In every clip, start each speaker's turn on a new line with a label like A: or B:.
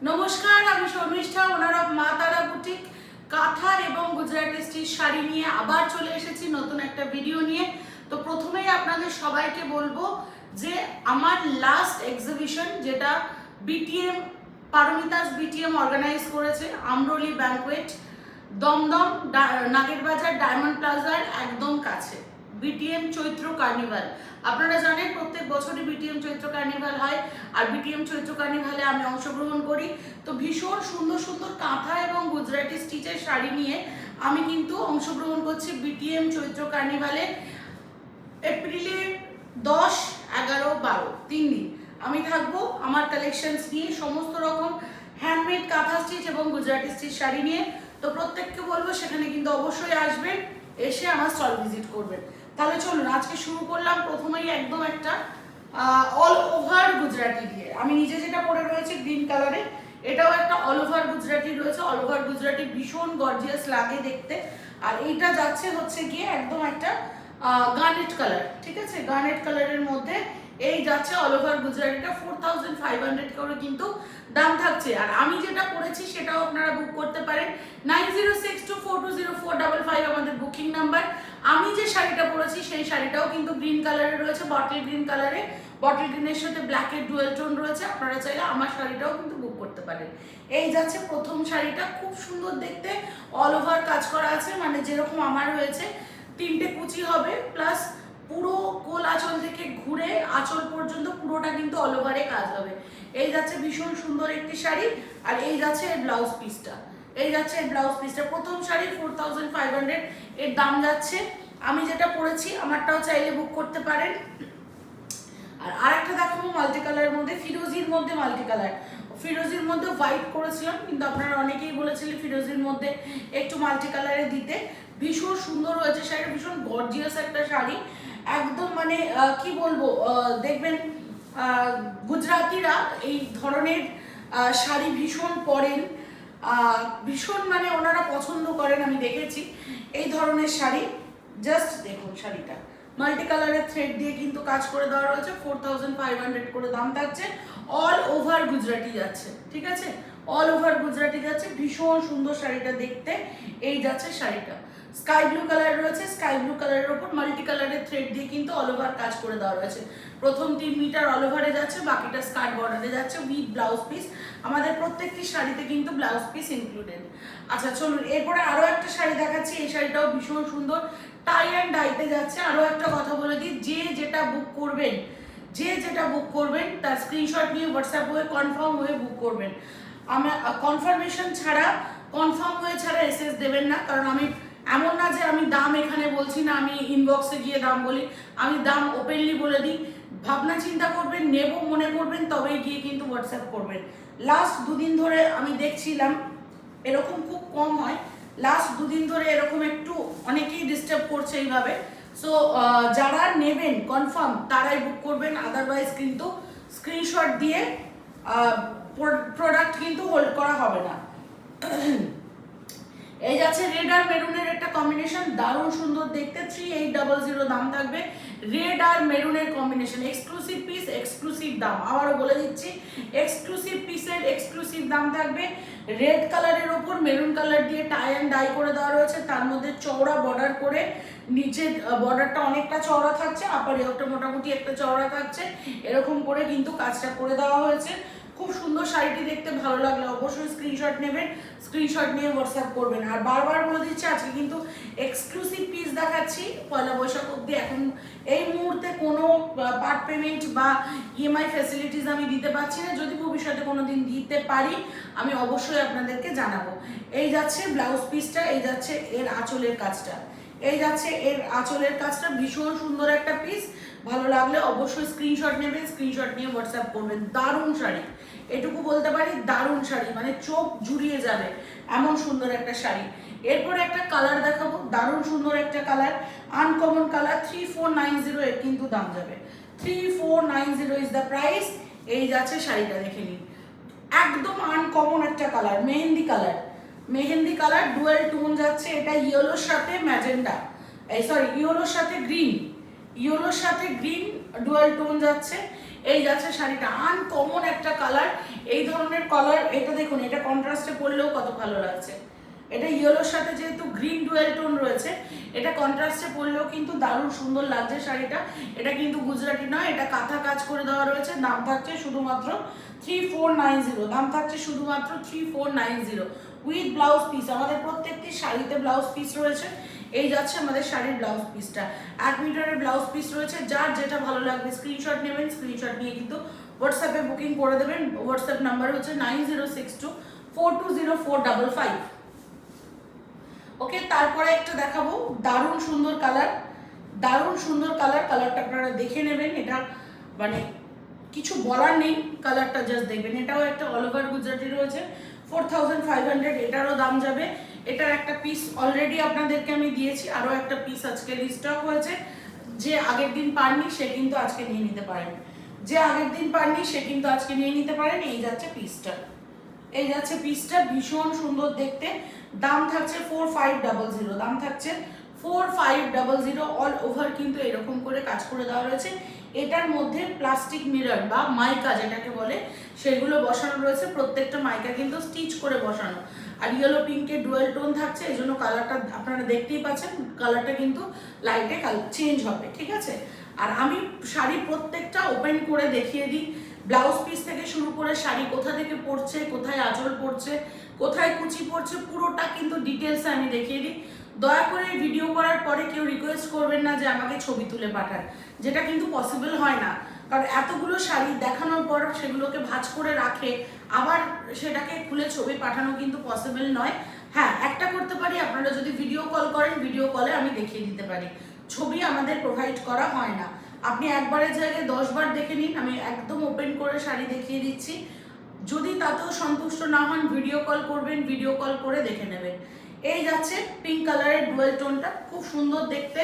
A: নমস্কার, আমি শর্মিষ্ঠা, ওনার অফ মা তারা বুটিক। কাঁথার এবং গুজরাটি স্টিচ শাড়ি নিয়ে আবার চলে এসেছি নতুন একটা ভিডিও নিয়ে। তো প্রথমেই আপনাদের সবাইকে বলবো যে আমার লাস্ট এক্সিবিশন, যেটা বিটিএম পারমিতাস বিটিএম অর্গানাইজ করেছে, আমরোলি ব্যাংকুয়েট, দমদম নাগেরবাজার ডায়মন্ড প্লাজার একদম কাছে, বিটিএম চৈত্র কার্নিভাল। আপনারা জানেন প্রত্যেক বছরই বিটিএম চৈত্র কার্নিভাল হয়, আর বিটিএম চৈত্র কার্নিভালে আমি অংশগ্রহণ করি। তো ভীষণ সুন্দর সুন্দর কাঁথা এবং গুজরাটি স্টিচের শাড়ি নিয়ে আমি কিন্তু অংশগ্রহণ করছি বিটিএম চৈত্র কার্নিভালে। এপ্রিলের 10, 11, 12 3 দিন আমি থাকবো আমার কালেকশনস নিয়ে, সমস্ত রকম হ্যান্ডমেড কাঁথা স্টিচ এবং গুজরাটি স্টিচ শাড়ি নিয়ে। তো প্রত্যেককে বলবো সেখানে কিন্তু অবশ্যই আসবেন, এসে আমার স্টল ভিজিট করবেন। তাহলে চলুন আজকে শুরু করলাম প্রথমেই একদম একটা অল ওভার গুজরাটি দিয়ে। আমি নিজে যেটা পরে রয়েছে গ্রিন কালারে, এটাও একটা অল ওভার গুজরাটি রয়েছে। অল ওভার গুজরাটি ভীষণ গর্জিয়াস লাগে দেখতে। আর এইটা যাচ্ছে হচ্ছে গিয়ে একদম একটা গার্নেট কালার, ঠিক আছে, গার্নেট কালারের মধ্যে এই যাচ্ছে অল ওভার গুজরাটিটা। 4500 করে কিন্তু দাম থাকছে। আর আমি যেটা পরেছি সেটাও আপনারা বুক করতে পারেন। 9062420455 আমাদের বুকিং নাম্বার। আমি যে শাড়িটা পরেছি সেই শাড়িটাও কিন্তু গ্রিন কালারে রয়েছে, বটল গ্রিন কালারে। বটল গ্রিনের সাথে ব্ল্যাকের ডুয়েল টোন রয়েছে। আপনারা চাইলে আমার শাড়িটাও কিন্তু বুক করতে পারেন। এই যাচ্ছে প্রথম শাড়িটা, খুব সুন্দর দেখতে, অল ওভার কাজ করা আছে, মানে যেরকম আমার হয়েছে। 3টে কুচি হবে, প্লাস পুরো কোল আঁচল থেকে ঘুরে আঁচল পর্যন্ত পুরোটা কিন্তু অল ওভারে কাজ হবে। এই যাচ্ছে ভীষণ সুন্দর একটি শাড়ি। আর এই যাচ্ছে এর ব্লাউজ পিসটা, এই যাচ্ছে এর ব্লাউজ পিসটা। প্রথম শাড়ি 4500 এর দাম যাচ্ছে। আমি যেটা পরেছি আমারটাও চাইলে বুক করতে পারেন। আর আরেকটা দেখাবো মাল্টি কালারের মধ্যে, ফিরোজির মধ্যে মাল্টি কালার। ফিরোজির মধ্যে হোয়াইট করেছিলাম, কিন্তু আপনারা অনেকেই বলেছিলেন ফিরোজির মধ্যে একটু মাল্টি কালারে দিতে। ভীষণ সুন্দর হয়েছে শাড়িটা, ভীষণ গর্জিয়াস একটা শাড়ি একদম। মানে কি বলবো, দেখবেন গুজরাটিরা এই ধরনের শাড়ি ভীষণ পরেন, ভীষণ মানে ওনারা পছন্দ করেন, আমি দেখেছি এই ধরনের শাড়ি। জাস্ট দেখুন শাড়িটা মাল্টি কালারের থ্রেড দিয়ে কিন্তু কাজ করে দেওয়া রয়েছে। 4500 করে দাম থাকছে। অল ওভার গুজরাটি যাচ্ছে, ঠিক আছে, অল ওভার গুজরাটি যাচ্ছে। ভীষণ সুন্দর শাড়িটা দেখতে। এই যাচ্ছে শাড়িটা, স্কাই ব্লু কালার রয়েছে, স্কাই ব্লু কালারের ওপর মাল্টি কালারের থ্রেড দিয়ে কিন্তু অল ওভার কাজ করে দেওয়া রয়েছে। প্রথম 3 মিটার অল ওভারে যাচ্ছে, বাকিটা স্কার্ট বর্ডারে যাচ্ছে উইথ ব্লাউজ পিস। আমাদের প্রত্যেকটি শাড়িতে কিন্তু ব্লাউজ পিস ইনক্লুডেড। আচ্ছা চলুন এরপরে আরো একটা শাড়ি দেখাচ্ছি। এই শাড়িটাও ভীষণ সুন্দর, টাই অ্যান্ড ডাইতে যাচ্ছে। আরো একটা কথা বলে দিই, যে যেটা বুক করবেন, যে যেটা বুক করবেন তার স্ক্রিনশট নিয়ে হোয়াটসঅ্যাপ হয়ে কনফার্ম হয়ে বুক করবেন। আমার কনফার্মেশন ছাড়া, কনফার্ম হয়ে ছাড়া এসএস দেবেন না। কারণ আমি এমন না যে আমি দাম এখানে বলছি না, আমি ইনবক্সে গিয়ে দাম বলি, আমি দাম ওপেনলি বলে দিই। ভাবনা চিন্তা করবেন, নেব মনে করবেন, তবেই গিয়ে কিন্তু হোয়াটসঅ্যাপ করবেন। লাস্ট 2 দিন ধরে আমি দেখছিলাম এরকম খুব কম হয়। লাস্ট 2 দিন ধরে এরকম একটু অনেকেই ডিস্টার্ব করছে এইভাবে। সো যারা নেবেন কনফার্ম তারাই বুক করবেন, আদারওয়াইজ কিন্তু স্ক্রিনশট দিয়ে প্রোডাক্ট কিন্তু হোল্ড করা হবে না। এই যাচ্ছে রেড আর মেরুনের একটা কম্বিনেশন, দারুণ সুন্দর দেখতে। 3800 দাম থাকবে। রেড আর মেরুনের কম্বিনেশন, এক্সক্লুসিভ পিস, এক্সক্লুসিভ দাম। আবারও বলে দিচ্ছি, এক্সক্লুসিভ পিসের এক্সক্লুসিভ দাম থাকবে। রেড কালারের ওপর মেরুন কালার দিয়ে টাই অ্যান্ড ডাই করে দেওয়া রয়েছে, তার মধ্যে চওড়া বর্ডার করে, নিচের বর্ডারটা অনেকটা চওড়া থাকছে, আপার একটা মোটামুটি একটা চওড়া থাকছে, এরকম করে কিন্তু কাজটা করে দেওয়া হয়েছে। খুব সুন্দর শাড়িটি দেখতে। ভালো লাগলে অবশ্যই স্ক্রিনশট নেবেন, স্ক্রিনশট নিয়ে হোয়াটসঅ্যাপ করবেন। আর বারবার বলে দিচ্ছি আজকে কিন্তু এক্সক্লুসিভ পিস দেখাচ্ছি পয়লা বৈশাখ অবধি। এখন এই মুহূর্তে কোনো পার্ট পেমেন্ট বা ইএমআই ফ্যাসিলিটিস আমি দিতে পারছি না। যদি ভবিষ্যতে কোনো দিন দিতে পারি আমি অবশ্যই আপনাদেরকে জানাবো। এই যাচ্ছে ব্লাউজ পিসটা, এই যাচ্ছে এর আঁচলের কাজটা, এই যাচ্ছে এর আঁচলের কাজটা। ভীষণ সুন্দর একটা পিস। ভালো লাগলে অবশ্যই স্ক্রিনশট নেবেন, স্ক্রিনশট নিয়ে হোয়াটসঅ্যাপ করবেন। দারুণ শাড়ি, এটুকু বলতে পারি, দারুণ শাড়ি, মানে চোখ জুড়িয়ে যাবে এমন সুন্দর একটা শাড়ি। এরপরে একটা কালার দেখাবো, দারুণ সুন্দর একটা কালার, আনকমন কালার। 3490 এর কিন্তু দাম যাবে। 3490 ইজ দ্য প্রাইস। এই যাচ্ছে শাড়িটা, দেখে নিন, একদম আনকমন একটা colour, mehendi colour. Mehendi colour dual tone যাচ্ছে। এটা ইয়েলোর সাথে ম্যাজেন্ডা, সরি ইয়েলোর সাথে গ্রিন, ইয়েলোর সাথে গ্রিন ডুয়েল টোন যাচ্ছে। এই যাচ্ছে শাড়িটা, আনকমন একটা কালার। এই ধরনের কালার, এটা দেখুন, এটা কন্ট্রাস্টে পরলেও কত ভালো লাগছে। এটা ইয়েলোর সাথে যেহেতু গ্রিন ডুয়েল টোন রয়েছে, এটা কন্ট্রাস্টে পরলেও কিন্তু দারুণ সুন্দর লাগছে শাড়িটা। এটা কিন্তু গুজরাটি নয়, এটা কাঁথা কাজ করে দেওয়া রয়েছে। দাম থাকছে শুধুমাত্র 3490, দাম থাকছে শুধুমাত্র 3490 উইথ ব্লাউজ পিস। আমাদের প্রত্যেকটি শাড়িতে ব্লাউজ পিস রয়েছে। এই যাচ্ছে আমাদের শাড়ির ব্লাউজ পিসটা, 1 মিটারের ব্লাউজ পিস রয়েছে। যার যেটা ভালো লাগবে স্ক্রিনশট নেবেন, স্ক্রিনশট নিয়ে কিন্তু হোয়াটসঅ্যাপে বুকিং করে দেবেন। হোয়াটসঅ্যাপ নাম্বার হচ্ছে 9062420455। ওকে, তারপরে একটা দেখাবো দারুণ সুন্দর কালার, দারুণ সুন্দর কালার। কালারটা আপনারা দেখে নেবেন, এটা মানে কিছু বলার নেই, কালারটা জাস্ট দেখবেন। এটাও একটা অল ওভার গুজরাটি রয়েছে, 4500, এটারও দাম যাবে। এটার একটা পিস অলরেডি আপনাদেরকে আমি দিয়েছি, আরও একটা পিস আজকে রিস্টক হয়েছে। যে আগের দিন পাননি সে কিন্তু আজকে নিয়ে নিতে পারেন, যে আগের দিন পাননি সে কিন্তু আজকে নিয়ে নিতে পারেন। এই যাচ্ছে পিসটা, এই যাচ্ছে পিসটা, ভীষণ সুন্দর দেখতে। দাম থাকছে 4500, দাম থাকছে 4500। অল ওভার কিন্তু এরকম করে কাজ করে দেওয়া রয়েছে। এটার মধ্যে প্লাস্টিক মিরর বা মাইকা যেটাকে বলে সেগুলো বসানো রয়েছে। প্রত্যেকটা মাইকা কিন্তু স্টিচ করে বসানো। আর ইয়েলো পিঙ্কের ডুয়েল টোন থাকছে, এই জন্য কালারটা আপনারা দেখতেই পাচ্ছেন, কালারটা কিন্তু লাইটে চেঞ্জ হবে, ঠিক আছে। আর আমি শাড়ি প্রত্যেকটা ওপেন করে দেখিয়ে দিই, ব্লাউজ পিস থেকে শুরু করে শাড়ি কোথা থেকে পড়ছে, কোথায় আঁচল পড়ছে, কোথায় কুচি পড়ছে, পুরোটা কিন্তু ডিটেলসে আমি দেখিয়ে দিই। দয়া করে ভিডিও করার পরে কেউ রিকোয়েস্ট করবেন না যে আমাকে ছবি তুলে পাঠান, যেটা কিন্তু পসিবল হয় না। কারণ এতগুলো শাড়ি দেখানোর পর সেগুলোকে ভাঁজ করে রাখে, আবার সেটাকে খুলে ছবি পাঠানো কিন্তু পসিবল নয়। হ্যাঁ, একটা করতে পারি, আপনারা যদি ভিডিও কল করেন, ভিডিও কলে আমি দেখিয়ে দিতে পারি, ছবি আমাদের প্রোভাইড করা হয় না। আপনি একবারের জায়গায় 10 বার দেখে নিন, আমি একদম ওপেন করে শাড়ি দেখিয়ে দিচ্ছি। যদি তাতেও সন্তুষ্ট না হন, ভিডিও কল করবেন, ভিডিও কল করে দেখে নেবেন। এই যাচ্ছে পিঙ্ক কালারের ডুয়েল টোনটা, খুব সুন্দর দেখতে।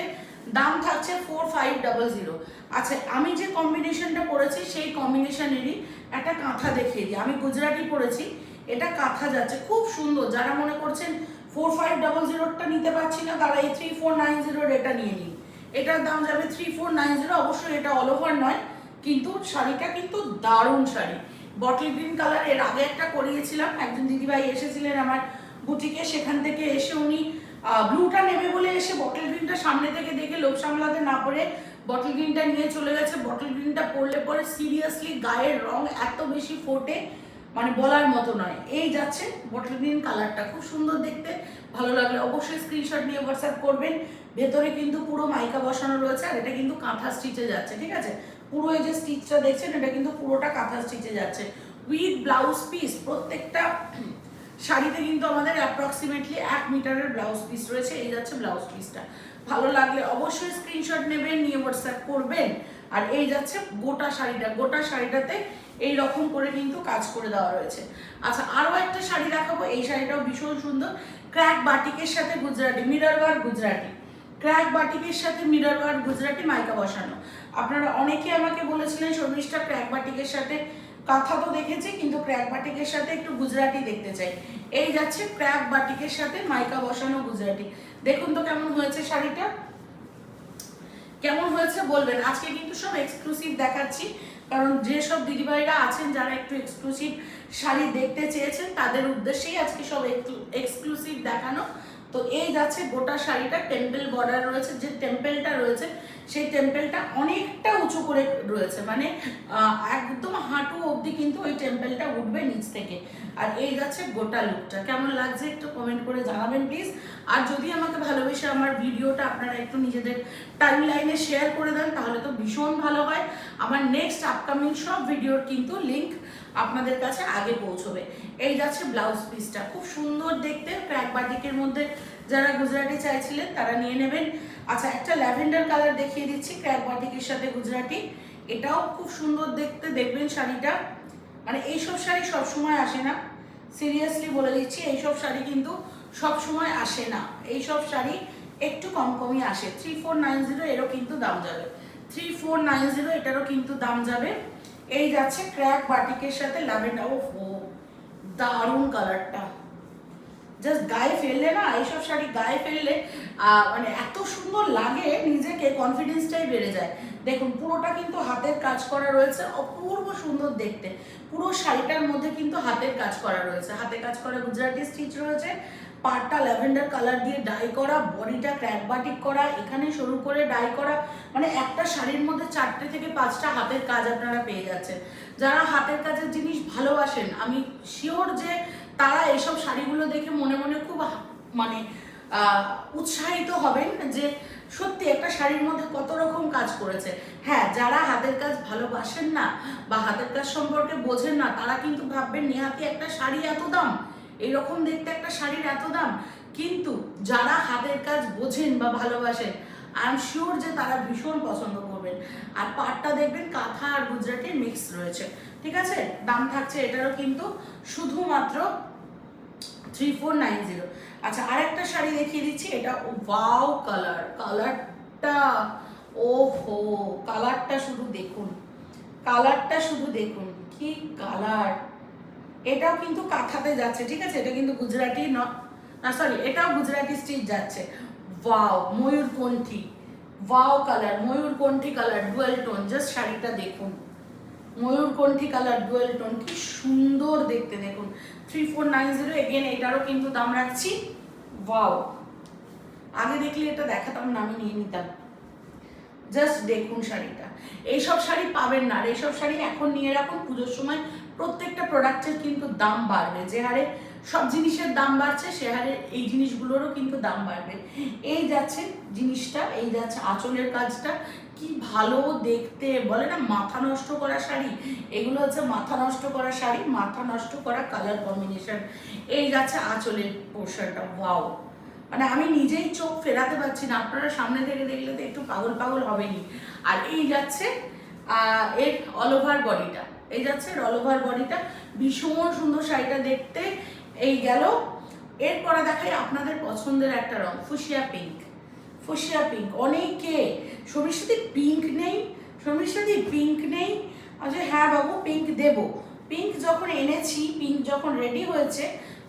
A: দাম থাকছে 4500। আচ্ছা, আমি যে কম্বিনেশনটা পরেছি সেই কম্বিনেশনেরই একটা কাঁথা দেখিয়ে দিই। আমি গুজরাটি পরেছি, এটা কাঁথা যাচ্ছে, খুব সুন্দর। যারা মনে করছেন 4500টা নিতে পারছি না, তারা এই 3490 এটা নিয়ে নিন। এটার দাম যাবে 3490। অবশ্যই এটা অল ওভার নয়, কিন্তু শাড়িটা কিন্তু দারুণ শাড়ি। বটল গ্রিন কালার, এর আগে একটা করিয়েছিলাম, একজন দিদিভাই এসেছিলেন আমার বুটিকে, সেখান থেকে এসে উনি ব্লুটা নেবে বলে এসে বটল গ্রিনটা সামনে থেকে দেখে লোভ সামলাতে না পারে বটল গ্রিনটা নিয়ে চলে গেছে। বটল গ্রিনটা পরলে পরে সিরিয়াসলি গায়ের রং এত বেশি ফোটে, মানে বলার মতো নয়। এই যাচ্ছে বটল গ্রিন কালারটা, খুব সুন্দর দেখতে। ভালো লাগলে অবশ্যই স্ক্রিনশট নিয়ে হোয়াটসঅ্যাপ করবেন। ভেতরে কিন্তু পুরো মাইকা বসানো রয়েছে, আর এটা কিন্তু কাঁথা স্টিচে যাচ্ছে, ঠিক আছে। পুরো এই যে স্টিচটা দেখছেন, এটা কিন্তু পুরোটা কাঁথা স্টিচে যাচ্ছে উইথ ব্লাউজ পিস। প্রত্যেকটা শাড়িতে কিন্তু আমাদের অ্যাপ্রক্সিমেটলি 1 মিটারের ব্লাউজ পিস রয়েছে। এই যাচ্ছে ব্লাউজ পিসটা, ভালো লাগলে অবশ্যই স্ক্রিনশট নেবেন, নিয়ে হোয়াটসঅ্যাপ করবেন। আর এই যাচ্ছে গোটা শাড়িটা, গোটা শাড়িটাতে এই রকম করে কিন্তু কাজ করে দেওয়া রয়েছে। আচ্ছা, আরও একটা শাড়ি দেখাবো, এই শাড়িটাও ভীষণ সুন্দর। ক্র্যাক বাটিকের সাথে Gujarati, mirror work Gujarati, crack বাটিকের সাথে মিরর ওয়ার্ক গুজরাটি, মাইকা বসানো। আপনারা অনেকে আমাকে বলেছিলেন শর্মিষ্ঠা ক্র্যাক বাটিকের সাথে, কাঁথা তো দেখেছি কিন্তু ক্র্যাক বাটিকের সাথে একটু গুজরাটি দেখতে চাই। এই যাচ্ছে ক্র্যাক বাটিকের সাথে মাইকা বসানো গুজরাটি। দেখুন তো কেমন হয়েছে শাড়িটা, কেমন হয়েছে বলবেন। আজকে কিন্তু সব এক্সক্লুসিভ দেখাচ্ছি, কারণ যেসব দিদিভাইরা আছেন যারা একটু এক্সক্লুসিভ শাড়ি দেখতে চেয়েছেন, তাদের উদ্দেশ্যেই আজকে সব এক্সক্লুসিভ দেখানো। তো এই যাচ্ছে গোটা শাড়িটা, টেম্পল বর্ডার রয়েছে, যে টেম্পলটা রয়েছে সেই টেম্পলটা অনেকটা উঁচু করে রয়েছে, মানে একদম হাঁটু অবধি কিন্তু ওই টেম্পলটা উঠবে নিচ থেকে। আর এই যাচ্ছে গোটা লুকটা, কেমন লাগছে একটু কমেন্ট করে জানাবেন প্লিজ। আর যদি আমাকে ভালোবেসে আমার ভিডিওটা আপনারা একটু নিজেদের টাইম লাইনে শেয়ার করে দেন, তাহলে তো ভীষণ ভালো হয়। আমার নেক্সট আপকামিং সব ভিডিওর কিন্তু লিঙ্ক আপনাদের কাছে আগে পৌঁছবে। এই যাচ্ছে ব্লাউজ পিসটা, খুব সুন্দর দেখতে। ক্র্যাক বাটিকের মধ্যে যারা গুজরাটি চাইছিলেন তারা নিয়ে নেবেন। আচ্ছা, একটা ল্যাভেন্ডার কালার দেখিয়ে দিচ্ছি ক্র্যাক বাটিকের সাথে গুজরাটি, এটাও খুব সুন্দর দেখতে। দেখবেন শাড়িটা, মানে এইসব শাড়ি সবসময় আসে না, সিরিয়াসলি বলে দিচ্ছি, এইসব শাড়ি কিন্তু সব সময় আসে না। এইসব শাড়ি একটু কম কমই আসে। 3490 এরও কিন্তু দাম যাবে, 3490 এটারও কিন্তু দাম যাবে। এই যাচ্ছে ক্র্যাক বাটিকের সাথে ল্যাভেন্ডার, ও দারুণ কালারটা, জাস্ট গায়ে ফেললে না, এইসব শাড়ি গায়ে ফেললে মানে এত সুন্দর লাগে, নিজেকে কনফিডেন্সটাই বেড়ে যায়। দেখুন পুরোটা কিন্তু হাতের কাজ করা রয়েছে, অপূর্ব সুন্দর দেখতে। পুরো শাড়িটার মধ্যে কিন্তু হাতের কাজ করা রয়েছে, হাতে কাজ করা গুজরাটি স্টিচ রয়েছে। পাড়টা ল্যাভেন্ডার কালার দিয়ে ডাই করা, বডিটা ক্র্যাক বাটিক করা, এখানে শুরু করে ডাই করা, মানে একটা শাড়ির মধ্যে 4টে থেকে 5টা হাতের কাজ আপনারা পেয়ে যাচ্ছেন। যারা হাতের কাজের জিনিস ভালোবাসেন, আমি শিওর যে তারা এইসব শাড়িগুলো দেখে মনে মনে খুব মানে উৎসাহিত হবেন যে সত্যি একটা শাড়ির মধ্যে কত রকম কাজ করেছে। হ্যাঁ, যারা হাতের কাজ ভালোবাসেন না বা হাতের কাজ সম্পর্কে বোঝেন না, তারা কিন্তু ভাববেন নেহাতি একটা শাড়ি এত দাম, এইরকম দেখতে একটা শাড়ির এত দাম। কিন্তু যারা হাতের কাজ বোঝেন বা ভালোবাসেন, আই এম শিওর যে তারা ভীষণ পছন্দ করবেন। আর পাটটা দেখবেন কাঁথা আর গুজরাটির মিক্স রয়েছে, ঠিক আছে। দাম থাকছে এটারও কিন্তু শুধুমাত্র 3490। আচ্ছা, আরেকটা শাড়ি দেখিয়ে দিচ্ছি, এটা ওয়াও কালার, কালারটা ওহো, কালারটা শুধু দেখুন, কালারটা শুধু দেখুন, কি কালার। এটাও কিন্তু কাঁথাতে যাচ্ছে, ঠিক আছে, এটা কিন্তু গুজরাটি না, সরি, এটাও গুজরাটি স্টিচ যাচ্ছে। ওয়াও, ময়ূরকণ্ঠী, ওয়াও কালার, ময়ূরকণ্ঠী কালার, ডুয়েল টোন। জাস্ট শাড়িটা দেখুন, ময়ূরকণ্ঠী কালার, ডুয়েল টোন, কি সুন্দর দেখতে। দেখুন 3490, এগেন এটারও কিন্তু দাম রাখছি। ওয়াও, আগে দেখলে এটা দেখাতাম না, আমি নিয়ে নিতাম। জাস্ট দেখুন শাড়িটা, এইসব শাড়ি পাবেন না। আর এইসব শাড়ি এখন নিয়ে রাখুন, পুজোর সময় প্রত্যেকটা প্রোডাক্টের কিন্তু দাম বাড়বে। যে হারে সব জিনিসের দাম বাড়ছে, সে হারে এই জিনিসগুলোরও কিন্তু দাম বাড়বে। এই যাচ্ছে জিনিসটা, এই যাচ্ছে আঁচলের কাজটা, কি ভালো দেখতে, বলে না মাথা নষ্ট করা শাড়ি, এগুলো হচ্ছে মাথা নষ্ট করা শাড়ি, মাথা নষ্ট করা কালার কম্বিনেশন। এই যাচ্ছে আঁচলের পোর্শনটা, ওয়াও, মানে আমি নিজেই চোখ ফেরাতে পারছি না, আপনারা সামনে থেকে দেখলে তো একটু পাগল পাগল হবেনি। আর এই যাচ্ছে এর অল ওভার বডিটা, এই যাচ্ছে অল ওভার বডিটা, ভীষণ সুন্দর শাড়িটা দেখতে। এই গেল, এরপরে দেখাই আপনাদের পছন্দের একটা রং, ফুশিয়া পিঙ্ক। ফুশিয়া পিঙ্ক, অনেকে সমীর পিঙ্ক নেই, সমীর পিঙ্ক নেই, আচ্ছা হ্যাঁ বাবু পিঙ্ক দেব। পিঙ্ক যখন এনেছি, পিঙ্ক যখন রেডি হয়েছে,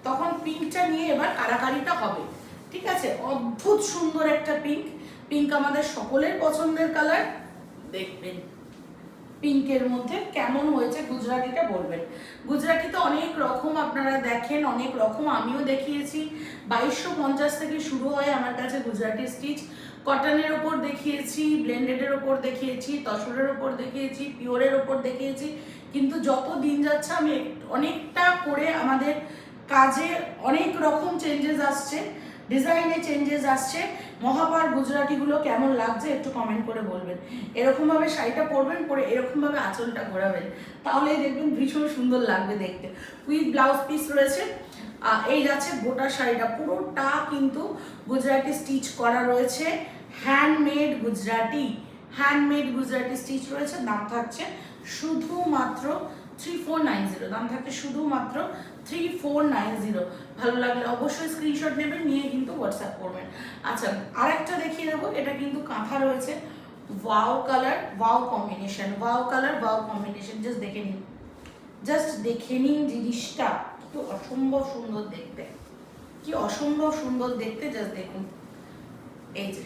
A: তখন পিঙ্কটা নিয়ে এবার কারাকারিটা হবে, ঠিক আছে। অদ্ভুত সুন্দর একটা পিঙ্ক, পিঙ্ক আমাদের সকলের পছন্দের কালার। দেখবেন পিঙ্কের মধ্যে কেমন হয়েছে গুজরাটিটা বলবেন। গুজরাটিতে অনেক রকম আপনারা দেখেন, অনেক রকম আমিও দেখিয়েছি। 2250 থেকে শুরু হয় আমার কাছে গুজরাটি স্টিচ। কটনের ওপর দেখিয়েছি, ব্লেন্ডেডের ওপর দেখিয়েছি, তসরের ওপর দেখিয়েছি, পিওরের ওপর দেখিয়েছি। কিন্তু যত দিন যাচ্ছে আমি অনেকটা করে আমাদের কাজে অনেক রকম চেঞ্জেস আসছে, ডিজাইনে চেঞ্জেস আসছে। মহাপার গুজরাটিগুলো কেমন লাগছে একটু কমেন্ট করে বলবেন। এরকমভাবে শাড়িটা পরবেন, পরে এরকমভাবে আঁচলটা ঘোরাবেন, তাহলেই দেখবেন ভীষণ সুন্দর লাগবে দেখতে। উইথ ব্লাউজ পিস রয়েছে। এই যাচ্ছে গোটা শাড়িটা, পুরোটা কিন্তু গুজরাটি স্টিচ করা রয়েছে, handmade Gujarati, handmade Gujarati stitch রয়েছে। দাম থাকছে শুধুমাত্র 3490, দাম থাকছে শুধুমাত্র 3490। ভালো লাগলে অবশ্যই স্ক্রিনশট নেবেন, নিয়ে কিন্তু হোয়াটসঅ্যাপ করবেন। আচ্ছা, আরেকটা দেখিয়ে দেবো, এটা কিন্তু কাঁথা রয়েছে, wow colour, wow combination, wow colour, wow combination. Just দেখে নিন, জাস্ট দেখে নিন জিনিসটা, কি অসম্ভব সুন্দর দেখতে, কি অসম্ভব সুন্দর দেখতে। জাস্ট দেখুন, এই যে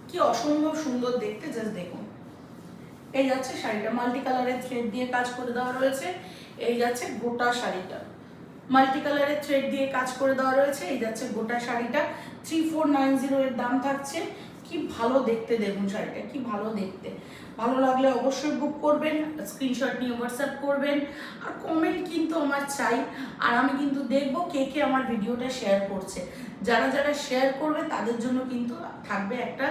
A: কি অসম্ভব সুন্দর দেখতে, জাস্ট দেখুন। এই যাচ্ছে শাড়িটা, মাল্টি কালারের থ্রেড দিয়ে কাজ করে দেওয়া রয়েছে। এই যাচ্ছে গোটা শাড়িটা, মাল্টি কালারের থ্রেড দিয়ে কাজ করে দেওয়া রয়েছে। এই যাচ্ছে গোটা শাড়িটা, 3490 এর দাম থাকছে। কি ভালো দেখতে, দেখুন শাড়িটা কি ভালো দেখতে। ভালো লাগলে অবশ্যই বুক করবেন, স্ক্রিনশট নিয়ে হোয়াটসঅ্যাপ করবেন, আর কমেন্ট কিন্তু আমার চাই। আর আমি কিন্তু দেখবো কে কে আমার ভিডিওটা শেয়ার করছে। যারা যারা শেয়ার করবে তাদের জন্য কিন্তু থাকবে একটা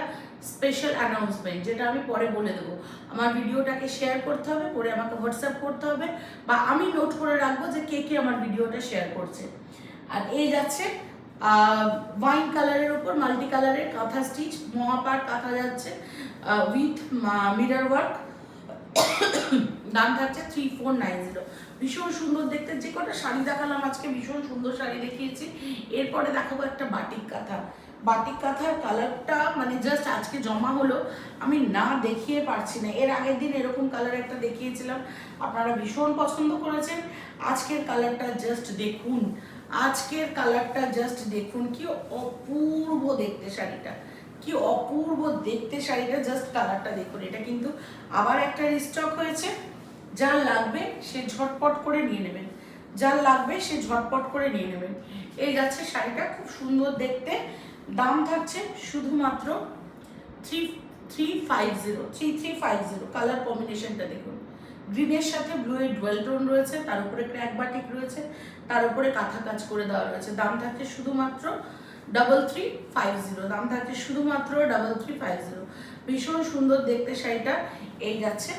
A: স্পেশাল অ্যানাউন্সমেন্ট, যেটা আমি পরে বলে দেবো। আমার ভিডিওটাকে শেয়ার করতে হবে, পরে আমাকে হোয়াটসঅ্যাপ করতে হবে, বা আমি নোট করে রাখবো যে কে কে আমার ভিডিওটা শেয়ার করছে। আর এই যাচ্ছে ওয়াইন কালারের উপর মাল্টি কালারের কাঁথা স্টিচ, মহাপার কাঁথা যাচ্ছে উইথ মিরর ওয়ার্ক। দাম থাকছে 3490। ভীষণ সুন্দর দেখতে। যে কটা শাড়ি দেখালাম আজকে, ভীষণ সুন্দর শাড়ি দেখিয়েছি। এরপরে দেখাবো একটা বাটিক কাঁথা, বাটিক কাঁথার কালারটা মানে জাস্ট আজকে জমা হলো, আমি না দেখিয়ে পারছি না। এর আগের দিন এরকম কালার একটা দেখিয়েছিলাম, আপনারা ভীষণ পছন্দ করেছেন। আজকের কালারটা জাস্ট দেখুন, আজকের কালারটা জাস্ট দেখুন, কি অপূর্ব দেখতে শাড়িটা, কি অপূর্ব দেখতে শাড়িটা, জাস্ট কালারটা দেখুন। এটা কিন্তু আবার একটা রিস্টক হয়েছে, যার লাগবে সে ঝটপট করে নিয়ে নেবেন, যার লাগবে সে ঝটপট করে নিয়ে নেবেন। এই যাচ্ছে শাড়িটা, খুব সুন্দর দেখতে। দাম থাকছে শুধুমাত্র 3350। কালার কম্বিনেশনটা দেখুন, গ্রিনের সাথে ব্লু এর ডুয়াল টোন রয়েছে, তার উপরে ক্র্যাক বাটিক রয়েছে, তার উপরে কাঁথা কাজ করে দেওয়া রয়েছে। দাম থাকছে শুধুমাত্র 3350। দাম থাকছে শুধুমাত্র 3350। ভীষণ সুন্দর দেখতে শাড়িটা। এই যাচ্ছে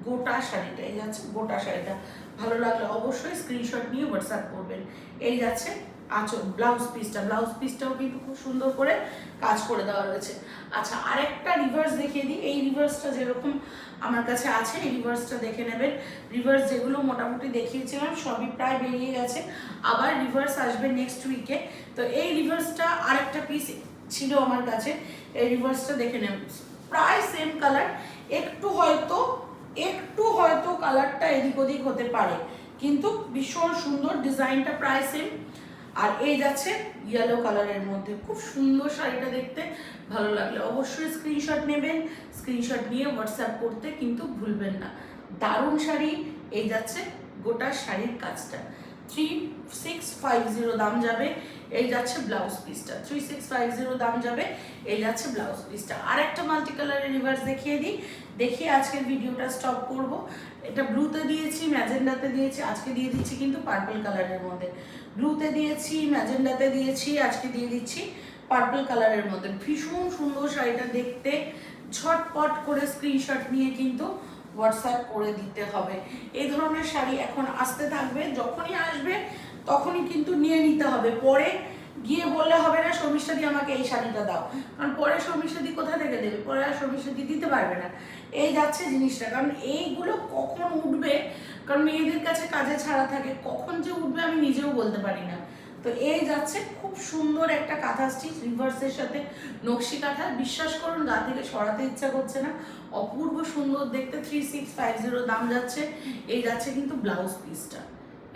A: গোটা শাড়িটা, এই যাচ্ছে গোটা শাড়িটা। ভালো লাগলে অবশ্যই স্ক্রিনশট নিয়ে হোয়াটসঅ্যাপ করবেন। এই যাচ্ছে আঁচল, ব্লাউজ পিসটাও কিন্তু খুব সুন্দর করে কাজ করে দেওয়া রয়েছে। আচ্ছা, আরেকটা রিভার্স দেখিয়ে দিই। এই রিভার্সটা যেরকম আমার কাছে আছে, এই রিভার্সটা দেখে নেবেন। রিভার্স যেগুলো মোটামুটি দেখিয়েছিলাম সবই প্রায় বেরিয়ে গেছে, আবার রিভার্স আসবে নেক্সট উইকে। তো এই রিভার্সটা আরেকটা পিস ছিল আমার কাছে, এই রিভার্সটা দেখে নেবেন। প্রায় সেম কালার, একটু হয়তো কালারটা এদিক ওদিক হতে পারে, কিন্তু ভীষণ সুন্দর, ডিজাইনটা প্রায় সেম। আর এই যাচ্ছে ইয়েলো কালারের মধ্যে, খুব সুন্দর শাড়িটা দেখতে। ভালো লাগলে অবশ্যই স্ক্রিনশট নেবেন, স্ক্রিনশট নিয়ে হোয়াটসঅ্যাপ করতে কিন্তু ভুলবেন না। দারুণ শাড়ি। এই যাচ্ছে গোটা শাড়ির কাজটা, 3650 দাম যাবে। এই যাচ্ছে ব্লাউজ পিসটা, 3650 দাম যাবে। এই যাচ্ছে ব্লাউজ পিসটা। আর একটা মাল্টি কালারের রিভার্স দেখিয়ে দিই, দেখিয়ে আজকের ভিডিওটা স্টপ করব। এটা ব্লুতে দিয়েছি, ম্যাজেন্ডাতে দিয়েছি, আজকে দিয়ে দিচ্ছি কিন্তু পার্পল কালারের মধ্যে। ব্লুতে দিয়েছি, ম্যাজেন্ডাতে দিয়েছি, আজকে দিয়ে দিচ্ছি পার্পল কালারের মধ্যে। ভীষণ সুন্দর শাড়িটা দেখতে। ঝটপট করে স্ক্রিনশট নিয়ে কিন্তু হোয়াটসঅ্যাপ করে দিতে হবে। এই ধরনের শাড়ি এখন আসতে থাকবে, যখনই আসবে তখনই কিন্তু নিয়ে নিতে হবে। পরে গিয়ে বললে হবে না শর্মিষ্ঠা দি আমাকে এই শাড়িটা দাও, কারণ পরে শর্মিষ্ঠা দি কোথা থেকে দেবে, পরে আর শর্মিষ্ঠা দি দিতে পারবে না। এই যাচ্ছে জিনিসটা, কারণ এইগুলো কখন উঠবে, কারণ মেয়েদের কাছে কাজে ছাড়া থাকে, কখন যে উঠবে আমি নিজেও বলতে পারি না। তো এই যাচ্ছে খুব সুন্দর একটা কাঁথা স্টিচ রিভার্সের সাথে নকশি কাঁথা। বিশ্বাস করুন গা থেকে সরাতে ইচ্ছা করছে না, অপূর্ব সুন্দর দেখতে। 3650 দাম যাচ্ছে। এই যাচ্ছে কিন্তু ব্লাউজ পিসটা,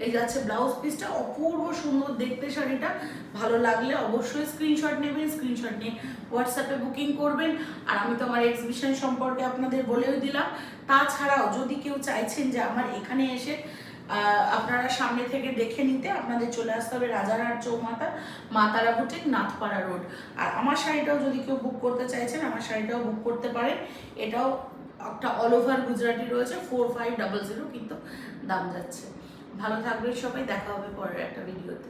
A: এই যাচ্ছে ব্লাউজ পিসটা, অপূর্ব সুন্দর দেখতে শাড়িটা। ভালো লাগলে অবশ্যই স্ক্রিনশট নেবেন, স্ক্রিনশট নিয়ে হোয়াটসঅ্যাপে বুকিং করবেন। আর আমি তো আমার এক্সিবিশন সম্পর্কে আপনাদের বলেও দিলাম। তাছাড়াও যদি কেউ চাইছেন যে আমার এখানে এসে আপনারা সামনে থেকে দেখে নিতে, আপনাদের চলে আসতে হবে রাজারহাট চৌমাথা, মা তারা বুটিক, নাথপাড়া রোড। আর আমার শাড়িটাও যদি কেউ বুক করতে চাইছেন, আমার শাড়িটাও বুক করতে পারেন। এটাও একটা অল ওভার গুজরাটি রয়েছে, 4500 কিন্তু দাম যাচ্ছে। ভালো থাকবেন সবাই, দেখা হবে পরের একটা ভিডিওতে।